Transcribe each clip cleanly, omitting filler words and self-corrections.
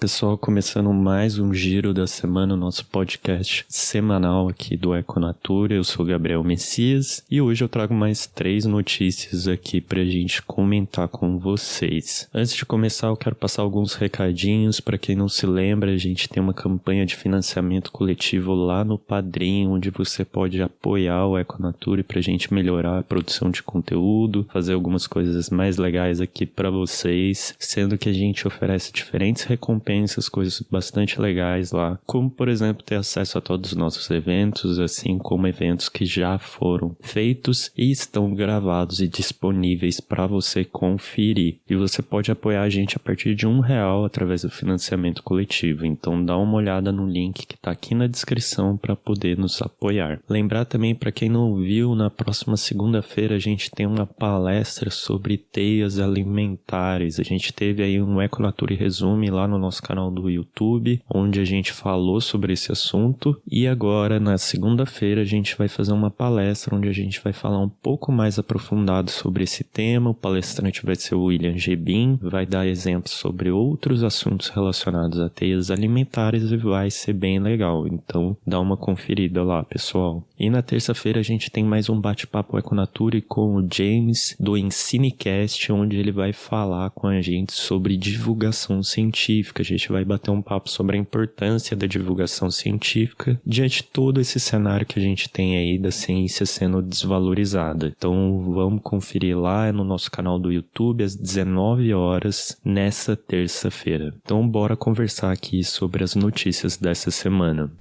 pessoal, começando mais um Giro da Semana, o nosso podcast semanal aqui do Econatura. Eu sou Gabriel Messias e hoje eu trago mais 3 notícias aqui pra gente comentar com vocês. Antes de começar, eu quero passar alguns recadinhos. Pra quem não se lembra, a gente tem uma campanha de financiamento coletivo lá no Padrim, onde você pode apoiar o Econatura pra gente melhorar a produção de conteúdo, fazer algumas coisas mais legais aqui pra vocês, sendo que a gente oferece diferentes recompensas, coisas bastante legais lá, como por exemplo ter acesso a todos os nossos eventos, assim como eventos que já foram feitos e estão gravados e disponíveis para você conferir. E você pode apoiar a gente a partir de R$1 através do financiamento coletivo, então dá uma olhada no link que está aqui na descrição para poder nos apoiar. Lembrar também, para quem não viu, na próxima segunda-feira a gente tem uma palestra sobre teias alimentares. A gente teve aí um Econatura Resume lá no nosso canal do YouTube, onde a gente falou sobre esse assunto, e agora na segunda-feira a gente vai fazer uma palestra onde a gente vai falar um pouco mais aprofundado sobre esse tema. O palestrante vai ser o William Gebin, vai dar exemplos sobre outros assuntos relacionados a teias alimentares e vai ser bem legal, então dá uma conferida lá, pessoal. E na terça-feira a gente tem mais um bate-papo Econatura com o James do Ensinecast, onde ele vai falar com a gente sobre divulgação científica. A gente vai bater um papo sobre a importância da divulgação científica diante de todo esse cenário que a gente tem aí da ciência sendo desvalorizada. Então vamos conferir lá no nosso canal do YouTube às 19 horas nessa terça-feira. Então bora conversar aqui sobre as notícias dessa semana.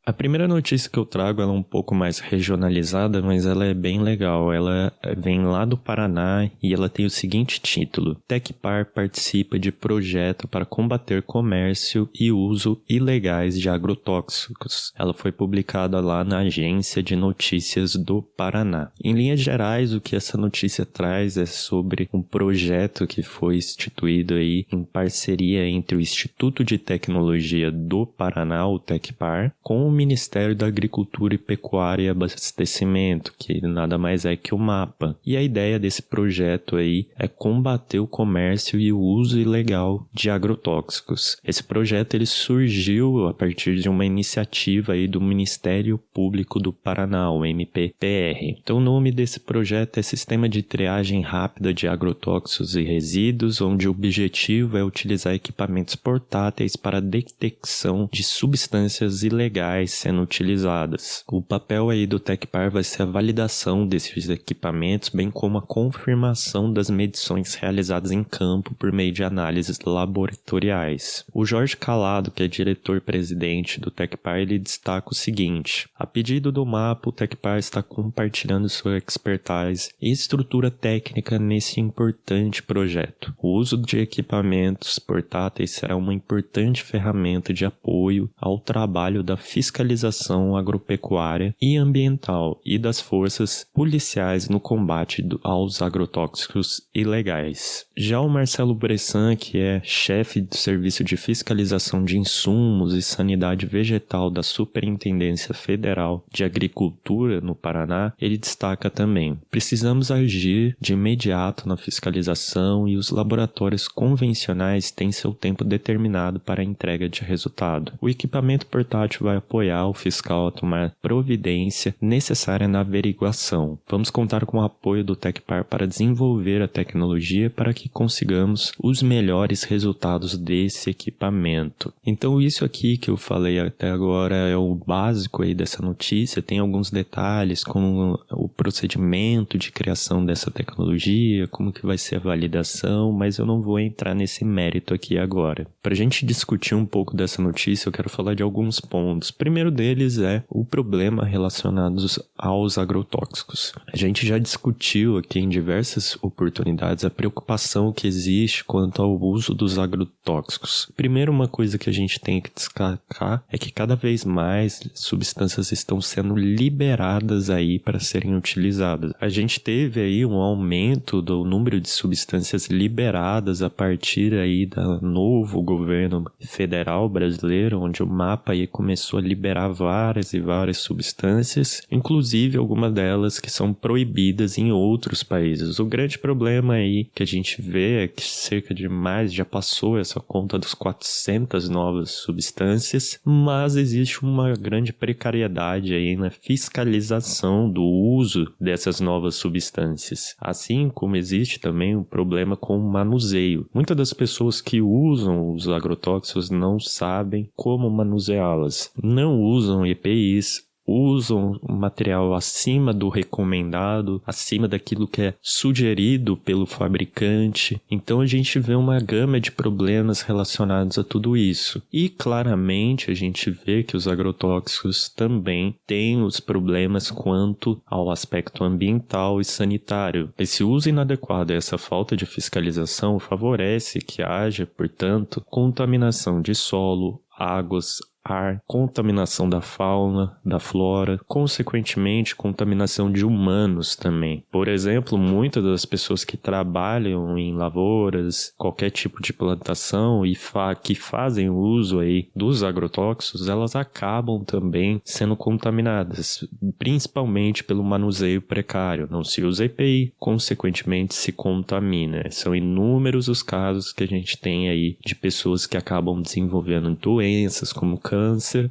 A primeira notícia que eu trago ela é um pouco mais regionalizada, mas ela é bem legal. Ela vem lá do Paraná e ela tem o seguinte título: Tecpar participa de projeto para combater comércio e uso ilegais de agrotóxicos. Ela foi publicada lá na Agência de Notícias do Paraná. Em linhas gerais, o que essa notícia traz é sobre um projeto que foi instituído aí em parceria entre o Instituto de Tecnologia do Paraná, o Tecpar, com o Ministério da Agricultura e Pecuária e Abastecimento, que nada mais é que o MAPA. E a ideia desse projeto aí é combater o comércio e o uso ilegal de agrotóxicos. Esse projeto ele surgiu a partir de uma iniciativa aí do Ministério Público do Paraná, o MPPR. Então o nome desse projeto é Sistema de Triagem Rápida de Agrotóxicos e Resíduos, onde o objetivo é utilizar equipamentos portáteis para a detecção de substâncias ilegais sendo utilizadas. O papel aí do Tecpar vai ser a validação desses equipamentos, bem como a confirmação das medições realizadas em campo por meio de análises laboratoriais. O Jorge Calado, que é diretor-presidente do Tecpar, ele destaca o seguinte: a pedido do MAPA, o Tecpar está compartilhando sua expertise e estrutura técnica nesse importante projeto. O uso de equipamentos portáteis será uma importante ferramenta de apoio ao trabalho da fiscalização agropecuária e ambiental e das forças policiais no combate aos agrotóxicos ilegais. Já o Marcelo Bressan, que é chefe do Serviço de Fiscalização de Insumos e Sanidade Vegetal da Superintendência Federal de Agricultura no Paraná, ele destaca também: precisamos agir de imediato na fiscalização e os laboratórios convencionais têm seu tempo determinado para a entrega de resultado. O equipamento portátil vai apoiar o fiscal a tomar providência necessária na averiguação. Vamos contar com o apoio do Tecpar para desenvolver a tecnologia para que consigamos os melhores resultados desse equipamento. Então isso aqui que eu falei até agora é o básico aí dessa notícia. Tem alguns detalhes como o procedimento de criação dessa tecnologia, como que vai ser a validação, mas eu não vou entrar nesse mérito aqui agora. Para a gente discutir um pouco dessa notícia, eu quero falar de alguns pontos. Primeiro deles é o problema relacionado aos agrotóxicos. A gente já discutiu aqui em diversas oportunidades a preocupação que existe quanto ao uso dos agrotóxicos. Primeiro, uma coisa que a gente tem que destacar é que cada vez mais substâncias estão sendo liberadas aí para serem utilizadas. A gente teve aí um aumento do número de substâncias liberadas a partir aí do novo governo federal brasileiro, onde o MAPA aí começou a liberar liberar várias e várias substâncias, inclusive algumas delas que são proibidas em outros países. O grande problema aí que a gente vê é que já passou essa conta dos 400 novas substâncias, mas existe uma grande precariedade aí na fiscalização do uso dessas novas substâncias, assim como existe também um problema com o manuseio. Muitas das pessoas que usam os agrotóxicos não sabem como manuseá-las, não usam EPIs, usam material acima do recomendado, acima daquilo que é sugerido pelo fabricante. Então a gente vê uma gama de problemas relacionados a tudo isso. E claramente a gente vê que os agrotóxicos também têm os problemas quanto ao aspecto ambiental e sanitário. Esse uso inadequado e essa falta de fiscalização favorece que haja, portanto, contaminação de solo, águas, ar, contaminação da fauna, da flora, consequentemente contaminação de humanos também. Por exemplo, muitas das pessoas que trabalham em lavouras, qualquer tipo de plantação e que fazem uso aí dos agrotóxicos, elas acabam também sendo contaminadas, principalmente pelo manuseio precário. Não se usa EPI, consequentemente se contamina. São inúmeros os casos que a gente tem aí de pessoas que acabam desenvolvendo doenças como câncer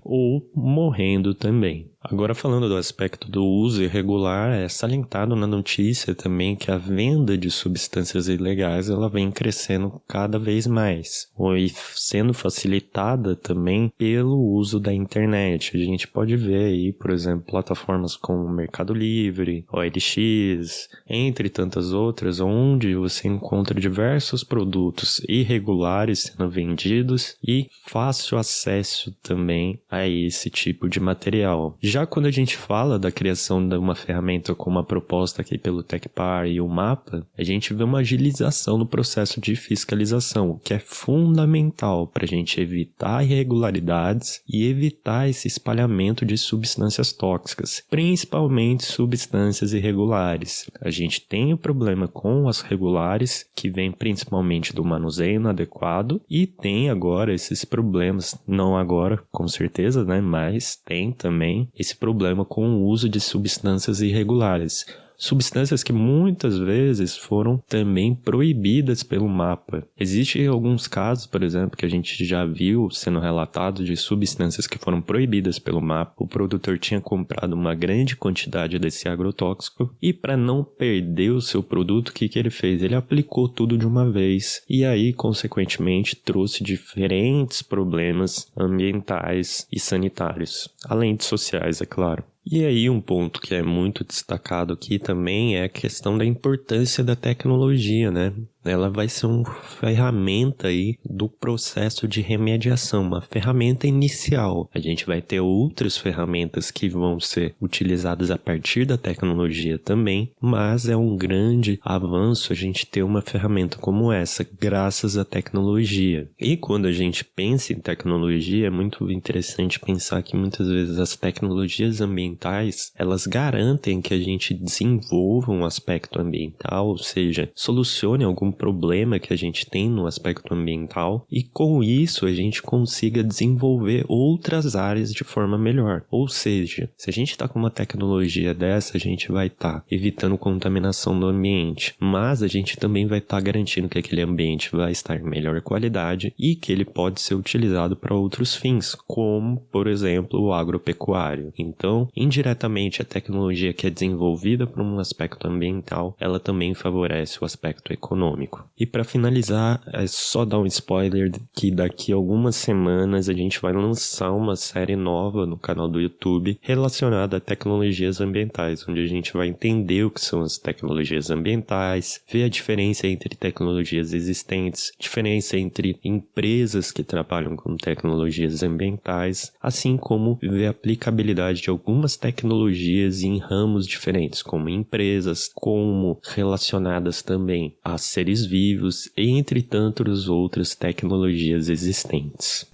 ou morrendo também. Agora, falando do aspecto do uso irregular, é salientado na notícia também que a venda de substâncias ilegais ela vem crescendo cada vez mais, e sendo facilitada também pelo uso da internet. A gente pode ver aí, por exemplo, plataformas como Mercado Livre, OLX, entre tantas outras, onde você encontra diversos produtos irregulares sendo vendidos e fácil acesso também a esse tipo de material. Já quando a gente fala da criação de uma ferramenta como a proposta aqui pelo TecPar e o MAPA, a gente vê uma agilização no processo de fiscalização, o que é fundamental para a gente evitar irregularidades e evitar esse espalhamento de substâncias tóxicas, principalmente substâncias irregulares. A gente tem o problema com as regulares, que vem principalmente do manuseio inadequado, e tem agora esses problemas, não agora, com certeza, né, mas tem também esse problema com o uso de substâncias irregulares. Substâncias que muitas vezes foram também proibidas pelo MAPA. Existem alguns casos, por exemplo, que a gente já viu sendo relatados de substâncias que foram proibidas pelo MAPA. O produtor tinha comprado uma grande quantidade desse agrotóxico e para não perder o seu produto, o que ele fez? Ele aplicou tudo de uma vez e aí, consequentemente, trouxe diferentes problemas ambientais e sanitários, além de sociais, é claro. E aí um ponto que é muito destacado aqui também é a questão da importância da tecnologia, né? Ela vai ser uma ferramenta aí do processo de remediação, uma ferramenta inicial. A gente vai ter outras ferramentas que vão ser utilizadas a partir da tecnologia também, mas é um grande avanço a gente ter uma ferramenta como essa, graças à tecnologia. E quando a gente pensa em tecnologia, é muito interessante pensar que muitas vezes as tecnologias ambientais, elas garantem que a gente desenvolva um aspecto ambiental, ou seja, solucione algum problema que a gente tem no aspecto ambiental e com isso a gente consiga desenvolver outras áreas de forma melhor. Ou seja, se a gente está com uma tecnologia dessa, a gente vai estar evitando contaminação do ambiente, mas a gente também vai estar garantindo que aquele ambiente vai estar em melhor qualidade e que ele pode ser utilizado para outros fins, como, por exemplo, o agropecuário. Então, indiretamente, a tecnologia que é desenvolvida por um aspecto ambiental, ela também favorece o aspecto econômico. E para finalizar, é só dar um spoiler que daqui a algumas semanas a gente vai lançar uma série nova no canal do YouTube relacionada a tecnologias ambientais, onde a gente vai entender o que são as tecnologias ambientais, ver a diferença entre tecnologias existentes, diferença entre empresas que trabalham com tecnologias ambientais, assim como ver a aplicabilidade de algumas tecnologias em ramos diferentes, como empresas, como relacionadas também a seres vivos, entre tantas outras tecnologias existentes.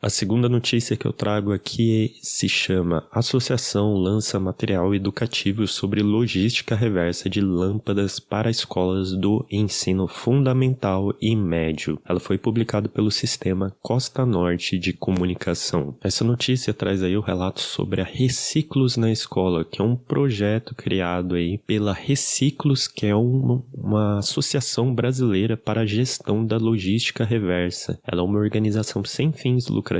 A segunda notícia que eu trago aqui se chama Associação lança material educativo sobre logística reversa de lâmpadas para escolas do ensino fundamental e médio. Ela foi publicada pelo Sistema Costa Norte de Comunicação. Essa notícia traz aí o relato sobre a Reciclos na Escola, que é um projeto criado aí pela Reciclos, que é uma associação brasileira para a gestão da logística reversa. Ela é uma organização sem fins lucrativos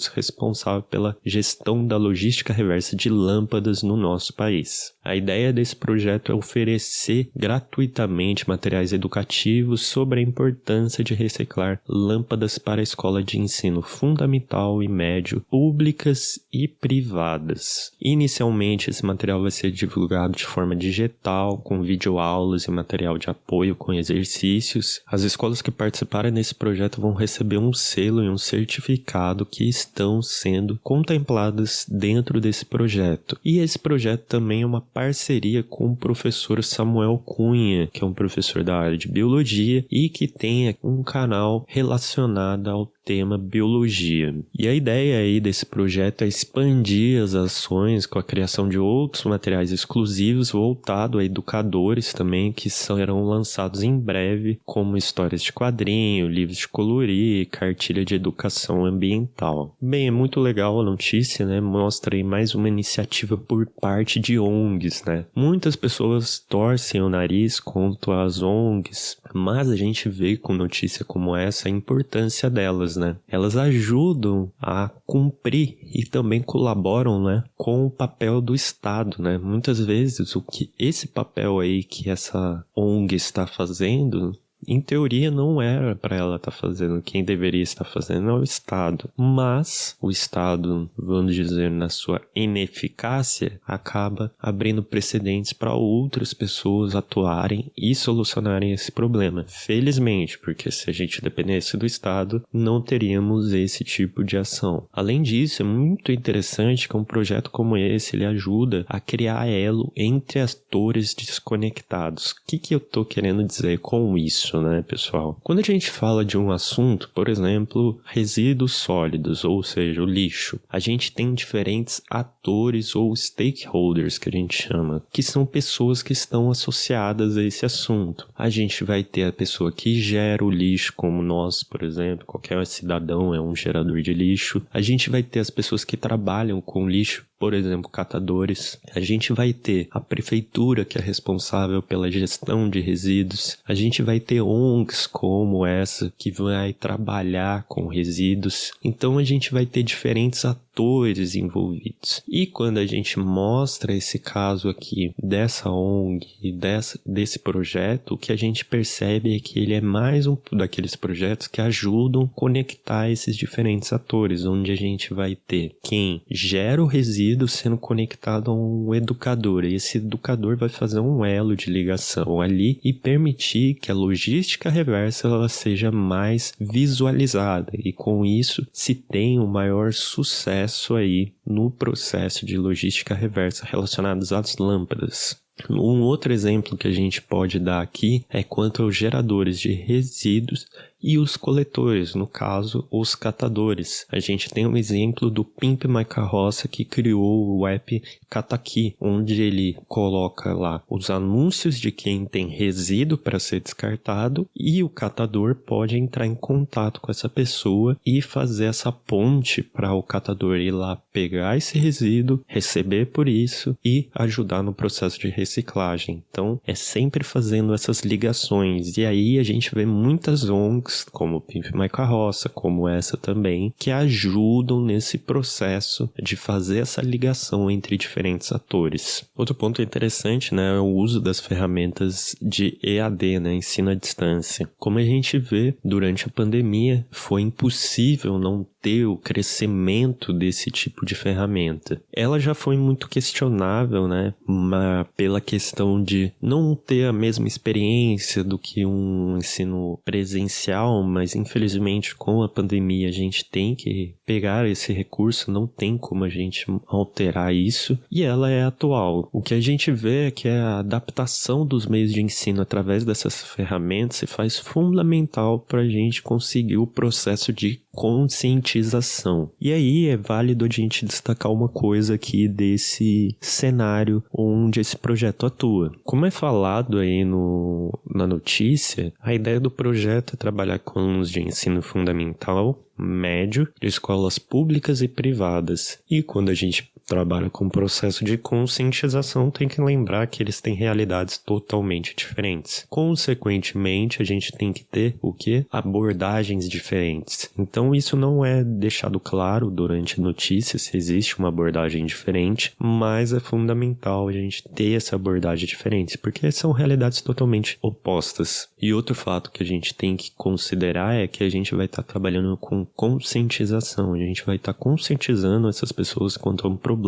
responsável pela gestão da logística reversa de lâmpadas no nosso país. A ideia desse projeto é oferecer gratuitamente materiais educativos sobre a importância de reciclar lâmpadas para a escola de ensino fundamental e médio, públicas e privadas. Inicialmente, esse material vai ser divulgado de forma digital, com videoaulas e material de apoio com exercícios. As escolas que participarem desse projeto vão receber um selo e um certificado que estão sendo contempladas dentro desse projeto. E esse projeto também é uma parceria com o professor Samuel Cunha, que é um professor da área de biologia e que tem um canal relacionado ao tema biologia. E a ideia aí desse projeto é expandir as ações com a criação de outros materiais exclusivos voltados a educadores também, que serão lançados em breve, como histórias de quadrinho, livros de colorir, cartilha de educação ambiental. Bem, é muito legal a notícia, né? Mostra aí mais uma iniciativa por parte de ONGs, né? Muitas pessoas torcem o nariz quanto às ONGs, mas a gente vê com notícia como essa a importância delas, né? Elas ajudam a cumprir e também colaboram, né, com o papel do Estado, né? Muitas vezes o que esse papel aí que essa ONG está fazendo, em teoria não era para ela estar fazendo, quem deveria estar fazendo é o Estado. Mas o Estado, vamos dizer, na sua ineficácia, acaba abrindo precedentes para outras pessoas atuarem e solucionarem esse problema. Felizmente, porque se a gente dependesse do Estado, não teríamos esse tipo de ação. Além disso, é muito interessante que um projeto como esse, ele ajuda a criar elo entre atores desconectados. O que eu estou querendo dizer com isso, né, pessoal? Quando a gente fala de um assunto, por exemplo, resíduos sólidos, ou seja, o lixo, a gente tem diferentes atores ou stakeholders, que a gente chama, que são pessoas que estão associadas a esse assunto. A gente vai ter a pessoa que gera o lixo, como nós, por exemplo, qualquer cidadão é um gerador de lixo. A gente vai ter as pessoas que trabalham com lixo, por exemplo, catadores. A gente vai ter a prefeitura, que é responsável pela gestão de resíduos. A gente vai ter ONGs como essa, que vai trabalhar com resíduos. Então, a gente vai ter diferentes atores envolvidos. E quando a gente mostra esse caso aqui dessa ONG e desse projeto, o que a gente percebe é que ele é mais um daqueles projetos que ajudam a conectar esses diferentes atores, onde a gente vai ter quem gera o resíduo sendo conectado a um educador, e esse educador vai fazer um elo de ligação ali e permitir que a logística reversa ela seja mais visualizada, e com isso se tem um maior sucesso aí no processo de logística reversa relacionados às lâmpadas. Um outro exemplo que a gente pode dar aqui é quanto aos geradores de resíduos e os coletores, no caso, os catadores. A gente tem um exemplo do Pimp My Carroça, que criou o app Cataqui, onde ele coloca lá os anúncios de quem tem resíduo para ser descartado e o catador pode entrar em contato com essa pessoa e fazer essa ponte para o catador ir lá pegar esse resíduo, receber por isso e ajudar no processo de reciclagem. Então, é sempre fazendo essas ligações. E aí a gente vê muitas ONGs, como o Pimp My Carroça, como essa também, que ajudam nesse processo de fazer essa ligação entre diferentes atores. Outro ponto interessante, né, é o uso das ferramentas de EAD, né, ensino à distância. Como a gente vê, durante a pandemia, foi impossível não ter o crescimento desse tipo de ferramenta. Ela já foi muito questionável, né, pela questão de não ter a mesma experiência do que um ensino presencial, mas infelizmente com a pandemia a gente tem que pegar esse recurso, não tem como a gente alterar isso, e ela é atual. O que a gente vê é que a adaptação dos meios de ensino através dessas ferramentas se faz fundamental para a gente conseguir o processo de conscientização. E aí é válido a gente destacar uma coisa aqui desse cenário onde esse projeto atua. Como é falado aí na notícia, a ideia do projeto é trabalhar com alunos de ensino fundamental, médio, de escolas públicas e privadas. E quando a gente trabalha com o processo de conscientização, tem que lembrar que eles têm realidades totalmente diferentes. Consequentemente, a gente tem que ter o quê? Abordagens diferentes. Então, isso não é deixado claro durante a notícia se existe uma abordagem diferente, mas é fundamental a gente ter essa abordagem diferente, porque são realidades totalmente opostas. E outro fato que a gente tem que considerar é que a gente vai estar trabalhando com conscientização, a gente vai estar conscientizando essas pessoas quanto a um problema,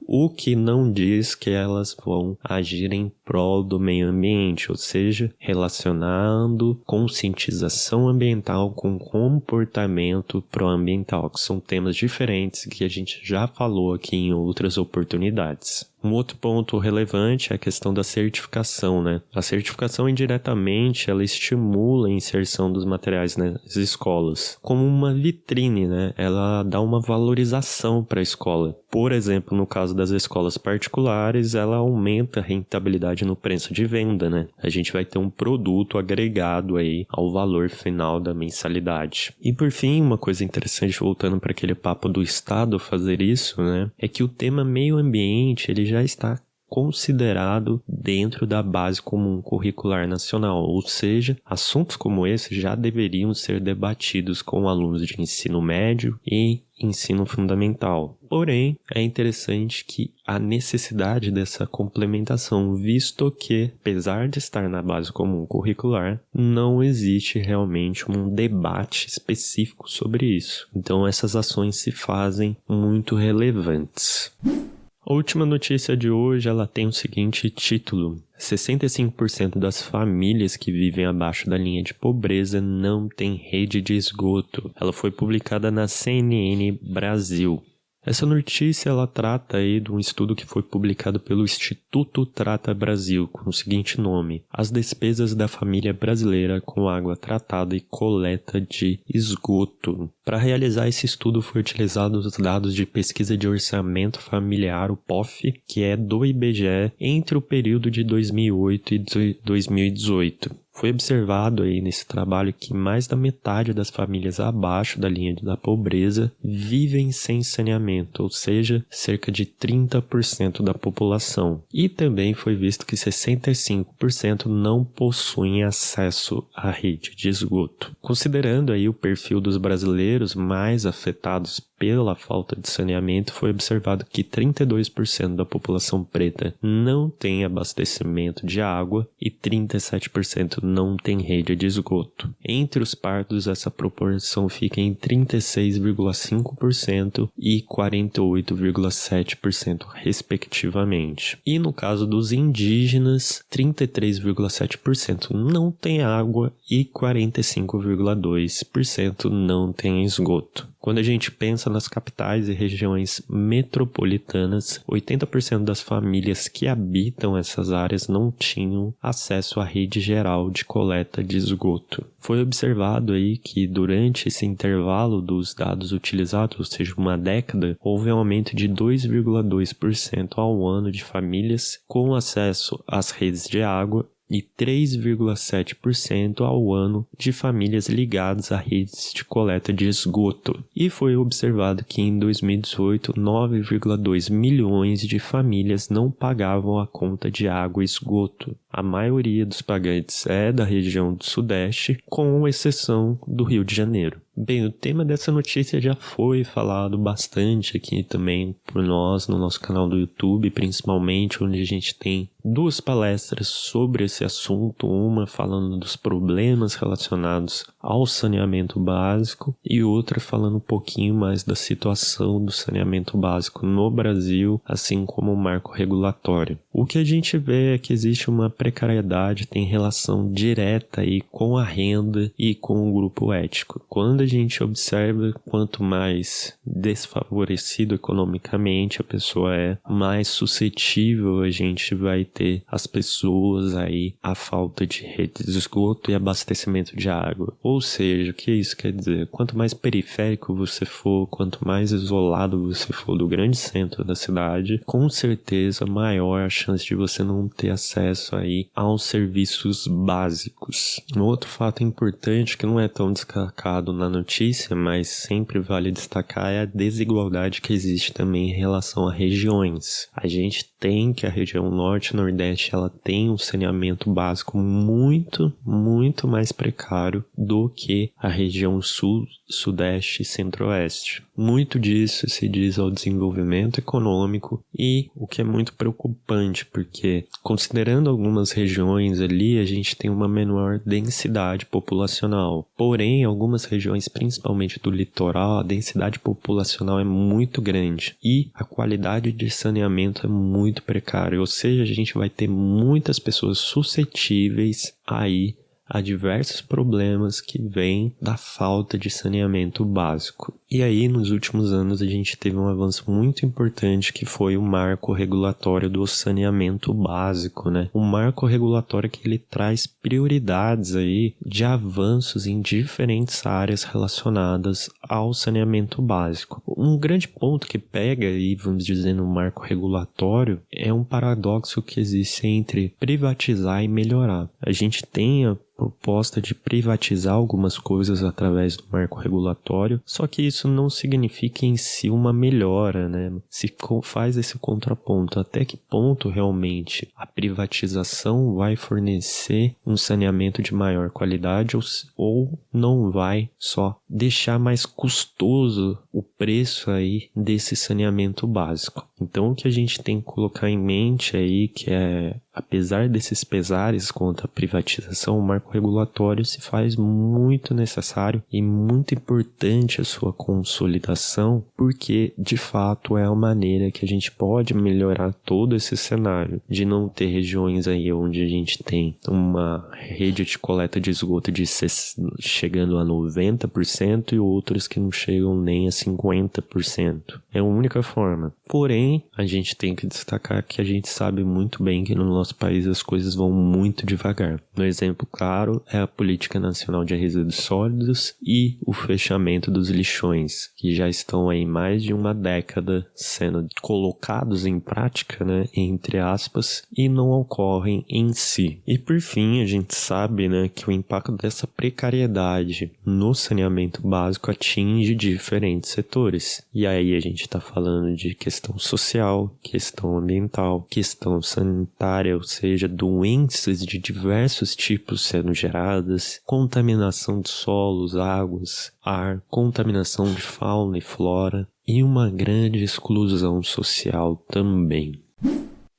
o que não diz que elas vão agir em prol do meio ambiente, ou seja, relacionando conscientização ambiental com comportamento proambiental, que são temas diferentes que a gente já falou aqui em outras oportunidades. Um outro ponto relevante é a questão da certificação, né? A certificação indiretamente, ela estimula a inserção dos materiais nas escolas, como uma vitrine, né? Ela dá uma valorização para a escola. Por exemplo, no caso das escolas particulares, ela aumenta a rentabilidade no preço de venda, né? A gente vai ter um produto agregado aí ao valor final da mensalidade. E por fim, uma coisa interessante, voltando para aquele papo do Estado fazer isso, né? É que o tema meio ambiente, ele já está considerado dentro da base comum curricular nacional, ou seja, assuntos como esse já deveriam ser debatidos com alunos de ensino médio e ensino fundamental. Porém, é interessante que a necessidade dessa complementação, visto que, apesar de estar na base comum curricular, não existe realmente um debate específico sobre isso. Então, essas ações se fazem muito relevantes. A última notícia de hoje, ela tem o seguinte título: 65% das famílias que vivem abaixo da linha de pobreza não têm rede de esgoto. Ela foi publicada na CNN Brasil. Essa notícia, ela trata aí de um estudo que foi publicado pelo Instituto Trata Brasil, com o seguinte nome: As despesas da família brasileira com água tratada e coleta de esgoto. Para realizar esse estudo, foi utilizado os dados de pesquisa de orçamento familiar, o POF, que é do IBGE, entre o período de 2008 e 2018. Foi observado aí nesse trabalho que mais da metade das famílias abaixo da linha da pobreza vivem sem saneamento, ou seja, cerca de 30% da população. E também foi visto que 65% não possuem acesso à rede de esgoto. Considerando aí o perfil dos brasileiros mais afetados pela falta de saneamento, foi observado que 32% da população preta não tem abastecimento de água e 37% não tem rede de esgoto. Entre os pardos, essa proporção fica em 36,5% e 48,7%, respectivamente. E no caso dos indígenas, 33,7% não tem água e 45,2% não tem esgoto. Quando a gente pensa nas capitais e regiões metropolitanas, 80% das famílias que habitam essas áreas não tinham acesso à rede geral de coleta de esgoto. Foi observado aí que durante esse intervalo dos dados utilizados, ou seja, uma década, houve um aumento de 2,2% ao ano de famílias com acesso às redes de água e 3,7% ao ano de famílias ligadas a redes de coleta de esgoto. E foi observado que em 2018, 9,2 milhões de famílias não pagavam a conta de água e esgoto. A maioria dos pagantes é da região do Sudeste, com exceção do Rio de Janeiro. Bem, o tema dessa notícia já foi falado bastante aqui também por nós, no nosso canal do YouTube, principalmente, onde a gente tem 2 palestras sobre esse assunto, uma falando dos problemas relacionados ao saneamento básico e outra falando um pouquinho mais da situação do saneamento básico no Brasil, assim como o marco regulatório. O que a gente vê é que existe uma precariedade, tem relação direta aí com a renda e com o grupo étnico. Quando quando a gente observa, quanto mais desfavorecido economicamente a pessoa é, mais suscetível a gente vai ter as pessoas aí à falta de rede de esgoto e abastecimento de água. Ou seja, o que isso quer dizer? Quanto mais periférico você for, quanto mais isolado você for do grande centro da cidade, com certeza maior a chance de você não ter acesso aí aos serviços básicos. Um outro fato importante que não é tão destacado na notícia, mas sempre vale destacar, é a desigualdade que existe também em relação a regiões. A gente tem que a região norte e nordeste ela tem um saneamento básico muito mais precário do que a região sul, sudeste e centro-oeste. Muito disso se diz ao desenvolvimento econômico e o que é muito preocupante, porque considerando algumas regiões ali, a gente tem uma menor densidade populacional. Porém, algumas regiões, principalmente do litoral, a densidade populacional é muito grande e a qualidade de saneamento é muito precária. Ou seja, a gente vai ter muitas pessoas suscetíveis aí a diversos problemas que vêm da falta de saneamento básico. E aí, nos últimos anos, a gente teve um avanço muito importante que foi o marco regulatório do saneamento básico, né? O marco regulatório que ele traz prioridades aí de avanços em diferentes áreas relacionadas ao saneamento básico. Um grande ponto que pega aí, vamos dizer, no marco regulatório é um paradoxo que existe entre privatizar e melhorar. A gente tem a proposta de privatizar algumas coisas através do marco regulatório, só que isso não significa em si uma melhora, né? Se faz esse contraponto, até que ponto realmente a privatização vai fornecer um saneamento de maior qualidade ou não vai só deixar mais custoso o preço aí desse saneamento básico. Então o que a gente tem que colocar em mente aí que é, apesar desses pesares contra a privatização, o marco regulatório se faz muito necessário e muito importante a sua consolidação, porque de fato é a maneira que a gente pode melhorar todo esse cenário, de não ter regiões aí onde a gente tem uma rede de coleta de esgoto chegando a 90% e outras que não chegam nem a 50%. É a única forma. Porém, a gente tem que destacar que a gente sabe muito bem que no nosso país as coisas vão muito devagar. Um exemplo claro é a Política Nacional de Resíduos Sólidos e o fechamento dos lixões, que já estão aí mais de uma década sendo colocados em prática, né, entre aspas, e não ocorrem em si. E por fim, a gente sabe, né, que o impacto dessa precariedade no saneamento básico atinge diferentes setores. E aí a gente está falando de questão social, questão ambiental, questão sanitária, ou seja, doenças de diversos tipos sendo geradas, contaminação de solos, águas, ar, contaminação de fauna e flora e uma grande exclusão social também.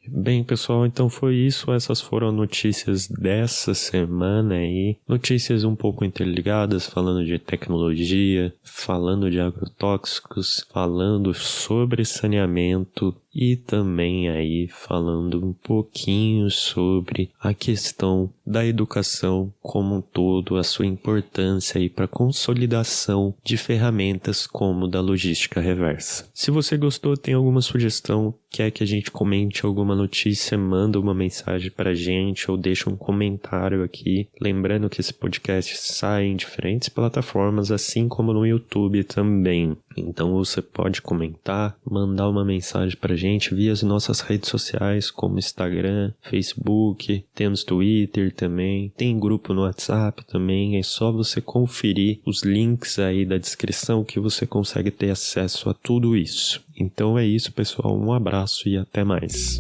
Bem, pessoal, então foi isso. Essas foram notícias dessa semana aí. Notícias um pouco interligadas, falando de tecnologia, falando de agrotóxicos, falando sobre saneamento e também aí falando um pouquinho sobre a questão da educação como um todo, a sua importância aí para a consolidação de ferramentas como da logística reversa. Se você gostou, tem alguma sugestão, quer que a gente comente alguma notícia, manda uma mensagem pra gente ou deixa um comentário aqui. Lembrando que esse podcast sai em diferentes plataformas, assim como no YouTube também. Então você pode comentar, mandar uma mensagem pra gente via as nossas redes sociais, como Instagram, Facebook, temos Twitter também, tem grupo no WhatsApp também, é só você conferir os links aí da descrição que você consegue ter acesso a tudo isso. Então é isso, pessoal, um abraço e até mais.